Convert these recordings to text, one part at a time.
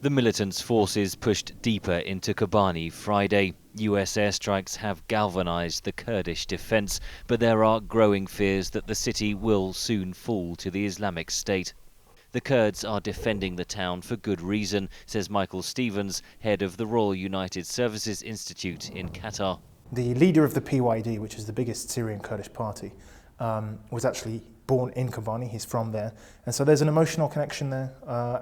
The militants' forces pushed deeper into Kobani Friday. US airstrikes have galvanized the Kurdish defense, but there are growing fears that the city will soon fall to the Islamic State. The Kurds are defending the town for good reason, says Michael Stevens, head of the Royal United Services Institute in Qatar. The leader of the PYD, which is the biggest Syrian Kurdish party, was actually born in Kobani. He's from there. And so there's an emotional connection there,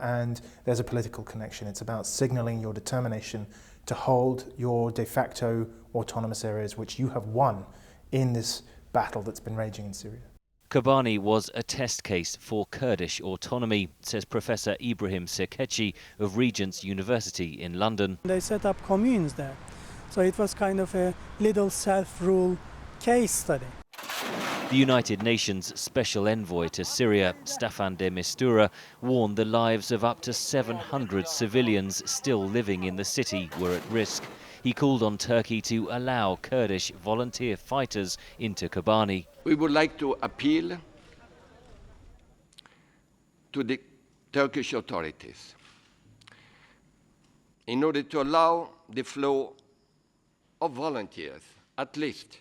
and there's a political connection. It's about signaling your determination to hold your de facto autonomous areas, which you have won in this battle that's been raging in Syria. Kobani was a test case for Kurdish autonomy, says Professor Ibrahim Sirkeci of Regent's University in London. They set up communes there, so it was kind of a little self-rule case study. The United Nations Special Envoy to Syria, Staffan de Mistura, warned the lives of up to 700 civilians still living in the city were at risk. He called on Turkey to allow Kurdish volunteer fighters into Kobani. We would like to appeal to the Turkish authorities in order to allow the flow of volunteers, at least,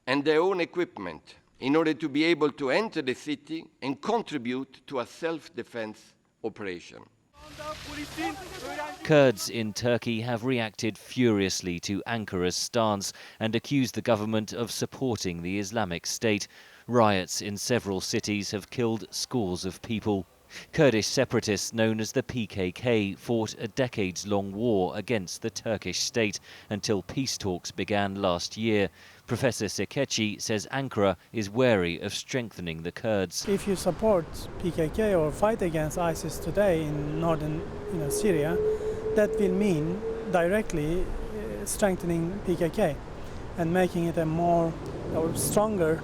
and their own equipment in order to be able to enter the city and contribute to a self-defense operation. Kurds in Turkey have reacted furiously to Ankara's stance and accused the government of supporting the Islamic State. Riots in several cities have killed scores of people. Kurdish separatists known as the PKK fought a decades-long war against the Turkish state until peace talks began last year. Professor Sirkeci says Ankara is wary of strengthening the Kurds. If you support PKK or fight against ISIS today in northern Syria, that will mean directly strengthening PKK and making it a more or stronger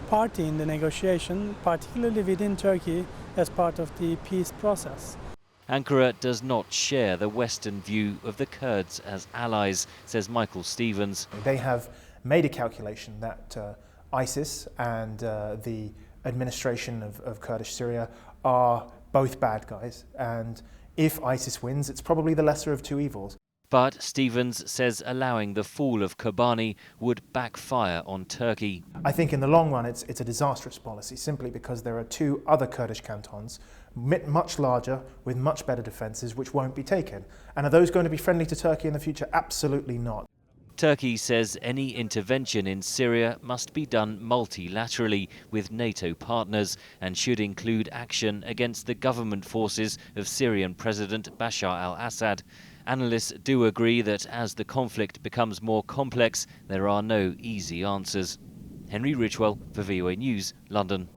party in the negotiation, particularly within Turkey as part of the peace process. Ankara does not share the Western view of the Kurds as allies, says Michael Stevens. They have made a calculation that ISIS and the administration of Kurdish Syria are both bad guys, and if ISIS wins, it's probably the lesser of two evils. But Stevens says allowing the fall of Kobani would backfire on Turkey. I think in the long run it's a disastrous policy, simply because there are two other Kurdish cantons, much larger, with much better defences, which won't be taken. And are those going to be friendly to Turkey in the future? Absolutely not. Turkey says any intervention in Syria must be done multilaterally with NATO partners and should include action against the government forces of Syrian President Bashar al-Assad. Analysts do agree that as the conflict becomes more complex, there are no easy answers. Henry Ridgwell for VOA News, London.